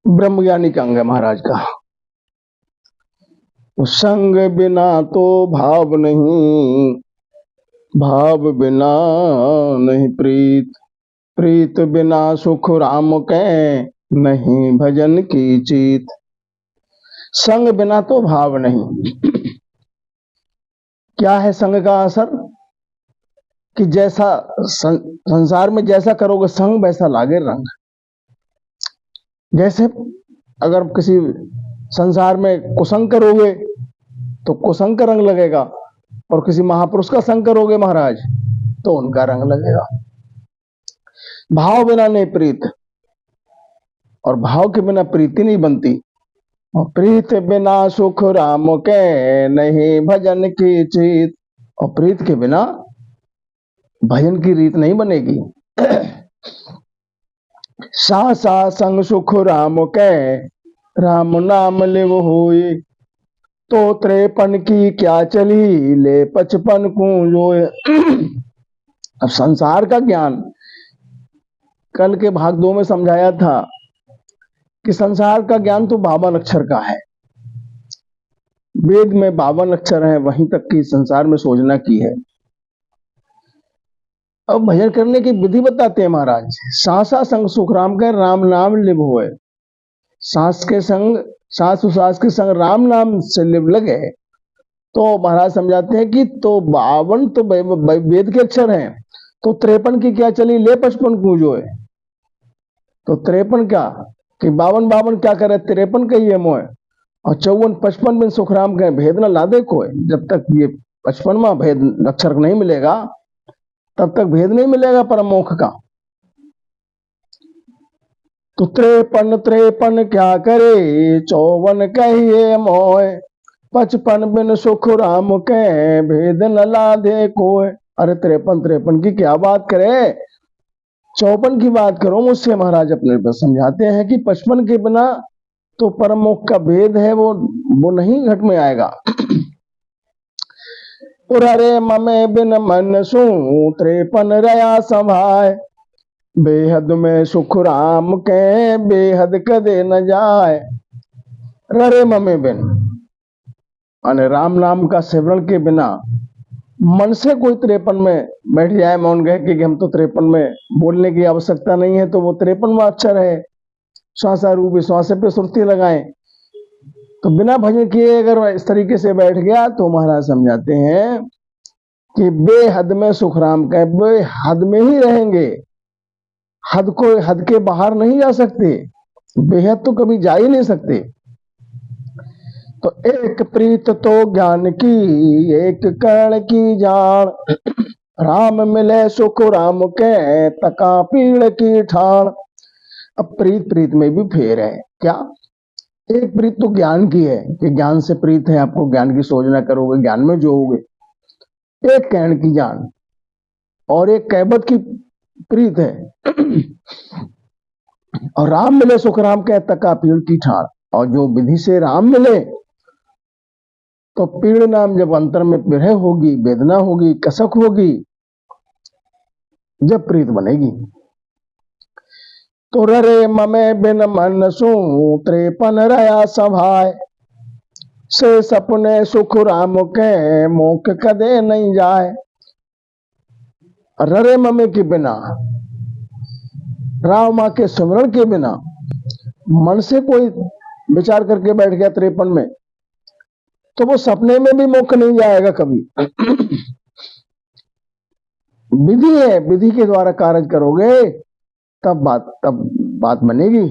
ब्रह्मज्ञानी का अंग है महाराज का। संग बिना तो भाव नहीं, भाव बिना नहीं प्रीत, प्रीत बिना सुख राम के, नहीं भजन की चीत। संग बिना तो भाव नहीं। क्या है संग का असर? कि जैसा संसार में जैसा करोगे संग वैसा लागे रंग। जैसे अगर किसी संसार में कुसंग करोगे तो कुसंग का रंग लगेगा, और किसी महापुरुष का संग करोगे महाराज तो उनका रंग लगेगा। भाव बिना नहीं प्रीत, और भाव के बिना प्रीति नहीं बनती। और प्रीत बिना सुख राम के, नहीं भजन की चीत। और प्रीत के बिना भजन की रीत नहीं बनेगी। सा सा संग सुख राम के, राम नाम लिव होए। तो 53 की क्या चली, ले 55 कूंजोए। अब संसार का ज्ञान कल के भाग 2 में समझाया था कि संसार का ज्ञान तो 52 अक्षर का है। वेद में 52 अक्षर है, वहीं तक की संसार में सोचना की है। अब भजन करने की विधि बताते हैं महाराज। सासा संग सुख राम के, राम नाम लिव होए। सांस के संग, सांस उसास के संग राम नाम से लिव लगे। तो महाराज समझाते हैं कि तो 52 तो वेद के अक्षर हैं, तो 53 की क्या चली, ले 55 कूंजोए। तो 53 क्या कि 52 क्या करे, 53 का ही है मोह। और 54 55 बिन सुखराम के, भेद न लादे कोई। जब तक ये 55वां भेद अक्षर नहीं मिलेगा तब तक भेद नहीं मिलेगा परम मोक्ष का। तो 53 क्या करे, 54 कहिए मोय। 55 बिन सुख राम के, भेद न लादे कोय। अरे 53 की क्या बात करे, 54 की बात करो मुझसे। महाराज अपने पर समझाते हैं कि 55 के बिना तो परम मोक्ष का भेद है वो नहीं घट में आएगा। अरे ममे बिन मन सू, 53 रया समाय। बेहद में सुख राम के, बेहद कदे न जाए। ररे ममे बिन, अने राम नाम का सेवन के बिना मन से कोई 53 में बैठ जाए, मौन गए कि हम तो 53 में बोलने की आवश्यकता नहीं है, तो वो 53वां अक्षर है। श्वासा रूपी श्वास पे सुरती लगाएं। तो बिना भजन किए अगर इस तरीके से बैठ गया तो महाराज समझाते हैं कि बेहद में सुख राम का, बेहद में ही रहेंगे। हद के बाहर नहीं जा सकते, बेहद तो कभी जा ही नहीं सकते। तो एक प्रीत तो ज्ञान की, एक कर्ण की जान। राम मिले सुख राम के, तका पीड़ की ठान। अब प्रीत में भी फेर है। क्या? एक प्रीत तो ज्ञान की है कि ज्ञान से प्रीत है, आपको ज्ञान की सोचना करोगे, ज्ञान में जो होगे। एक कहन की जान और एक कहबत की प्रीत है। और राम मिले सुख राम के, तका पीड़ की ठान। और जो विधि से राम मिले तो पीड़ नाम जब अंतर में विरह होगी, वेदना होगी, कसक होगी, जब प्रीत बनेगी। तो ररे ममे बिन मन सू, 53 रया सभाय। से सपने सुख राम के, मोख कदे नहीं जाए। ररे ममे के बिना, राम माँ के स्मरण के बिना मन से कोई विचार करके बैठ गया 53 में, तो वो सपने में भी मोक्ष नहीं जाएगा कभी। विधि है, विधि के द्वारा कार्य करोगे तब बात बनेगी।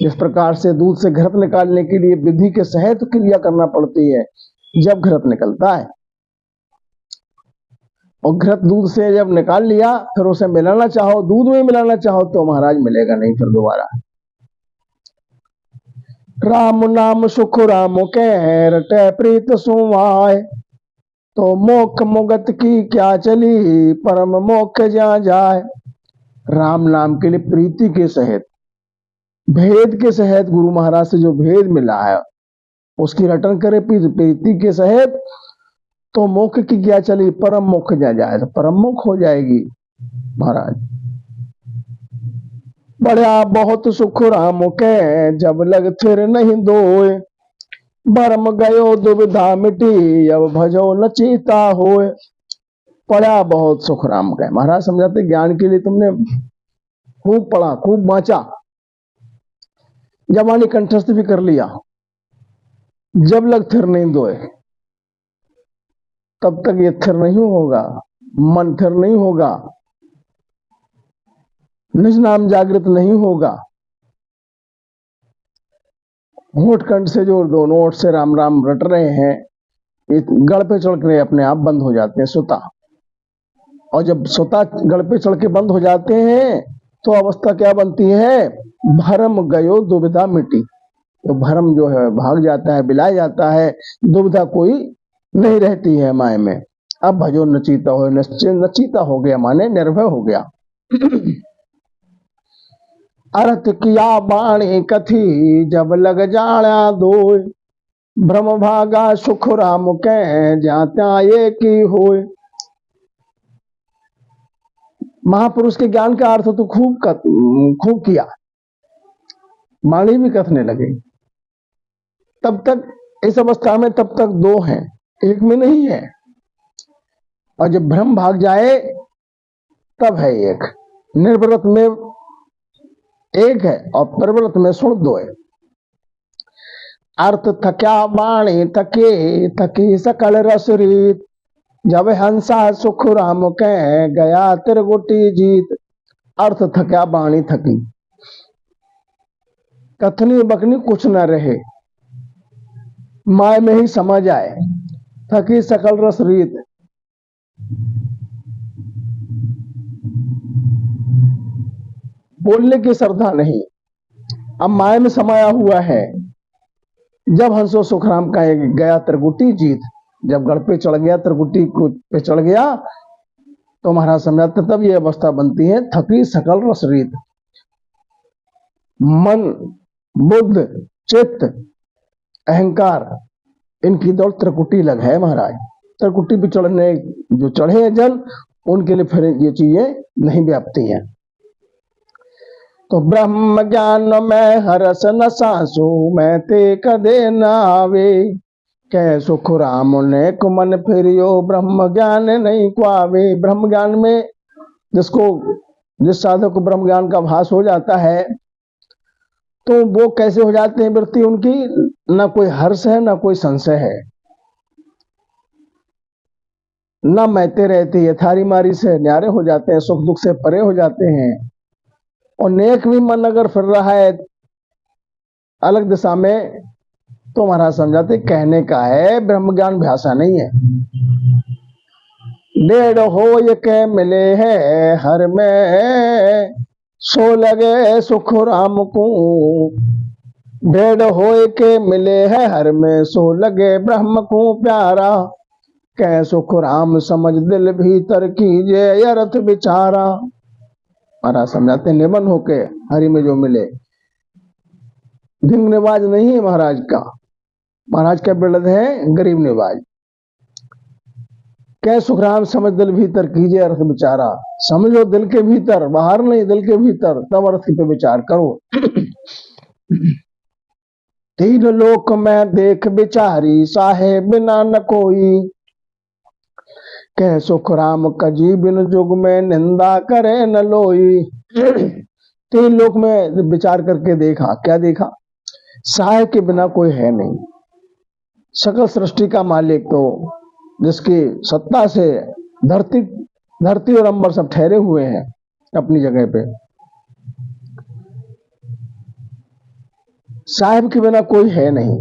जिस प्रकार से दूध से घृत निकालने के लिए विधि के सहित क्रिया करना पड़ती है, जब घृत निकलता है। और घृत दूध से जब निकाल लिया, फिर उसे मिलाना चाहो, दूध में मिलाना चाहो तो महाराज मिलेगा नहीं फिर दोबारा। राम नाम सुख राम के, रटे प्रीत सुवाय। तो मोक्ष मुगत की क्या चली, परम मोक्ष जा जाए। राम नाम के लिए प्रीति के सहित, भेद के सहित, गुरु महाराज से जो भेद मिला है उसकी रटन करे प्रीति के सहित, तो मोक्ष की क्या चली, परम मोक्ष जा जाए। तो परम मोक्ष हो जाएगी महाराज। बढ़िया बहुत सुख राम के, जब लग थिर नहीं दोए। भरम गयो दुविधा मिटी, अब भजो न चीता होए। पढ़ा बहुत सुख राम के। महाराज समझाते ज्ञान के लिए तुमने खूब पढ़ा, खूब बांचा, जवानी कंठस्थ भी कर लिया, जब लग थिर नहीं दोए, तब तक ये थिर नहीं होगा, मन थिर नहीं होगा, निज नाम जागृत नहीं होगा। होठ कंठ से जो दोनों ओठ से राम राम रट रहे हैं, ये गढ़ पे चढ़ के अपने आप बंद हो जाते हैं सुता। और जब सुता गढ़ पे चढ़ के बंद हो जाते हैं तो अवस्था क्या बनती है? भरम गयो दुविधा मिटी। तो भरम जो है भाग जाता है, बिला जाता है, दुविधा कोई नहीं रहती है माय में। अब भजो नचीता हो, नचीता हो गया माने निर्भय हो गया। अर्थ किया बाणी कथी, जब लग जाना दोय। भ्रम भागा सुख राम के, ज्या त्या ये की होय। महापुरुष के ज्ञान का अर्थ तो खूब किया, वाणी भी कथने लगे। तब तक इस अवस्था में तब तक दो हैं, एक में नहीं है। और जब भ्रम भाग जाए तब है एक। निर्व्रत में एक है और प्रवृत्त में सुन दो है। अर्थ थक्या बाणी थके, थकी सकल रस रीत। जब हंसा सुख राम के, गया त्रिगुटी जीत। अर्थ थक्या बाणी थकी, कथनी बकनी कुछ न रहे, माय में ही समझ आए। थकी सकल रस रीत, बोलने की श्रद्धा नहीं, अब माय में समाया हुआ है। जब हंसो सुखराम का गया त्रिगुटी जीत, जब गढ़ पे चढ़ गया, त्रिगुटी पे चढ़ गया, तो महाराज समझाते तब ये अवस्था बनती है थकी सकल रस रीत। मन, बुद्ध, चित्त, अहंकार, इनकी दौड़ त्रिकुटी लग है महाराज। त्रिकुटी पे चढ़ने जो चढ़े हैं जन, उनके लिए फिर ये चीजें नहीं व्याप्ति हैं। तो ब्रह्म ज्ञान में हरस न सासु, मैं ते कदे न आवे। कह सुख राम ने कुमन फिरियो, ब्रह्म ज्ञान नहीं क्वावे। ब्रह्म ज्ञान में जिस साधक को ब्रह्म ज्ञान का भास हो जाता है, तो वो कैसे हो जाते हैं वृत्ति उनकी? ना कोई हर्ष है, ना कोई संशय है, ना मैते रहती है, थारी मारी से न्यारे हो जाते हैं, सुख दुख से परे हो जाते हैं। और नेक भी मन अगर फिर रहा है अलग दिशा में, तो महाराज समझाते कहने का है ब्रह्म ज्ञान भाषा नहीं है। डेढ़ हो ये के मिले है हर में, सो लगे सुख राम को। डेढ़ हो के मिले है हर में, सो लगे ब्रह्म को प्यारा। कह सुख राम समझ दिल भीतर कीजिए अर्थ विचारा। महाराज समझाते निबन होके हरि में जो मिले, ढिंग निवाज नहीं है महाराज का। महाराज का बिरद है गरीब निवाज। कह सुखराम समझ दिल भीतर कीजिए अर्थ विचारा। समझो दिल के भीतर, बाहर नहीं, दिल के भीतर, तब अर्थ पे विचार करो। तीन लोक में देख विचारी, साहेब बिना न कोई। कह सुख राम कजी बिन जुग में, निंदा करे न लोई। तीन लोक में विचार करके देखा, क्या देखा? सहाय के बिना कोई है नहीं। सकल सृष्टि का मालिक, तो जिसकी सत्ता से धरती और अंबर सब ठहरे हुए हैं अपनी जगह पे, साहिब के बिना कोई है नहीं।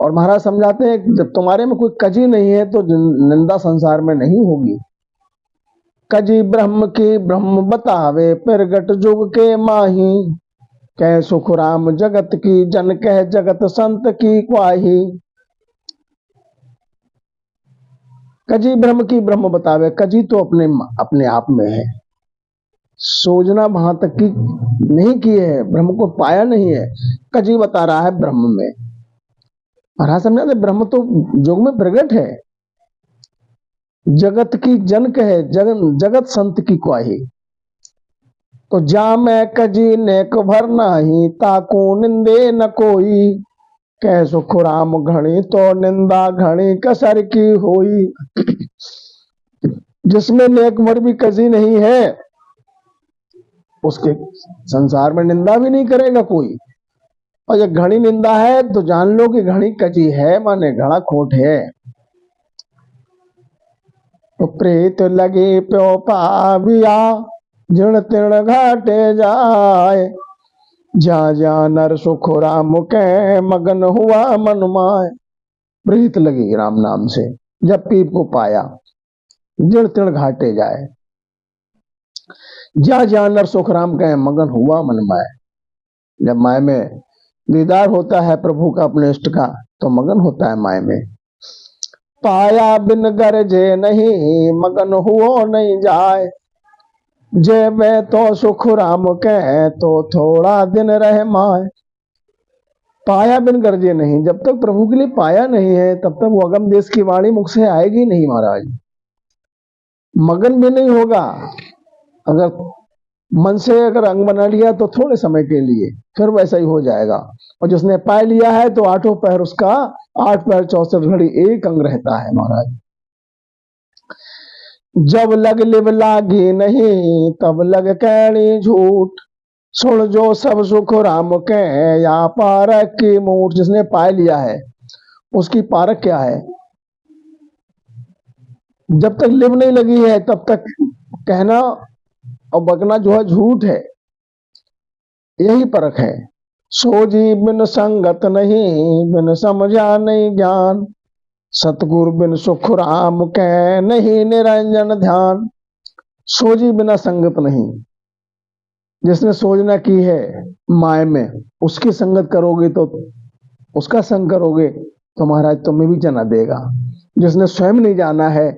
और महाराज समझाते हैं जब तुम्हारे में कोई कजी नहीं है तो निंदा संसार में नहीं होगी। कजी ब्रह्म की ब्रह्म बतावे, प्रगट जुग के माही। कह सुख राम जगत की जन कह, जगत संत की क्वाही। कजी ब्रह्म की ब्रह्म बतावे, कजी तो अपने आप में है, सोचना वहां तक की नहीं की है, ब्रह्म को पाया नहीं है, कजी बता रहा है ब्रह्म में। महाराज समझा ब्रह्म तो जोग में प्रगट है। जगत की जन कहे, जगत संत की क्वाही। तो जा मैं कजी नेक भर नाही, ताकू निंदे न कोई। कह सुख राम घणी तो निंदा घणी कसर की होई। जिसमें नेक भर भी कजी नहीं है, उसके संसार में निंदा भी नहीं करेगा कोई। और जब घनी निंदा है तो जान लो कि घनी कजी है, माने घड़ा खोट है। तो प्रीत लगी प्यो पाविया, जिण तिण घाटे जाए। जा जा नर सुख राम के, मगन हुआ मन माय। प्रीत लगी राम नाम से, जब पीप को पाया, जिण तिण घाटे जाए। जा जा नर सुख राम के, मगन हुआ मन माय। जब माय में दीदार होता है प्रभु का, अपने इष्ट का, तो मगन होता है माय में। पाया बिन गरजे नहीं, मगन हुओ नहीं जाए। जे मैं तो सुख राम के, तो थोड़ा दिन रह माय। पाया बिन गरजे नहीं, जब तक प्रभु के लिए पाया नहीं है तब तक वो अगम देश की वाणी मुख से आएगी नहीं महाराज। मगन भी नहीं होगा। अगर मन से अगर अंग बना लिया तो थोड़े समय के लिए, फिर वैसा ही हो जाएगा। और जिसने पा लिया है तो आठों पैर उसका, 8 पैर 64 घड़ी एक अंग रहता है महाराज। जब लग लिव लागी नहीं, तब लग कहनी झूठ। सुन जो सब सुख राम के, या पारक की मूठ। जिसने पा लिया है उसकी पारक क्या है? जब तक लिव नहीं लगी है तब तक कहना और बकना जो है झूठ है, यही परख है। सो जी बिन संगत नहीं, बिन समझा नहीं ज्ञान। सतगुरु बिन सुख राम के, नहीं निरंजन ध्यान। सोजी बिना संगत नहीं, जिसने सोजना की है माय में, उसकी संगत करोगे तो, उसका संग करोगे तो महाराज तुम्हें भी जना देगा। जिसने स्वयं नहीं जाना है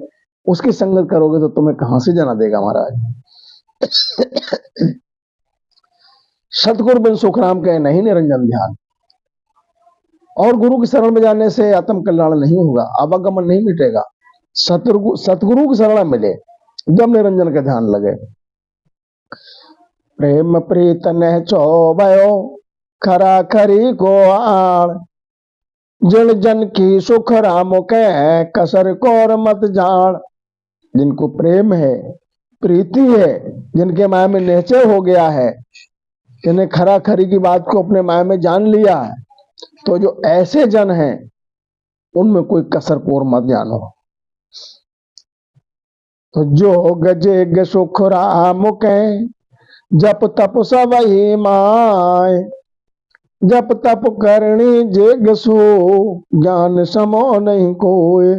उसकी संगत करोगे तो तुम्हें कहां से जना देगा महाराज। सतगुरु बिन सुख राम के, नहीं निरंजन ध्यान। और गुरु की शरण में जाने से आत्म कल्याण नहीं होगा, आवागमन नहीं मिटेगा। सतगुरु की शरण मिले जब निरंजन का ध्यान लगे। प्रेम प्रीत ने चौबयो, खरा खरी को आण। जिन जन की सुख राम के, कसर कोर मत जान। जिनको प्रेम है, प्रीति है, जिनके माया में निश्चय हो गया है, जिन्हें खरा खरी की बात को अपने माया में जान लिया है, तो जो ऐसे जन हैं उनमें कोई कसर कोर मत जानो। तो जो गजे सुख राम के, जप तप सब ही माय। जप तप करनी जेग सो, ज्ञान समो नहीं कोय।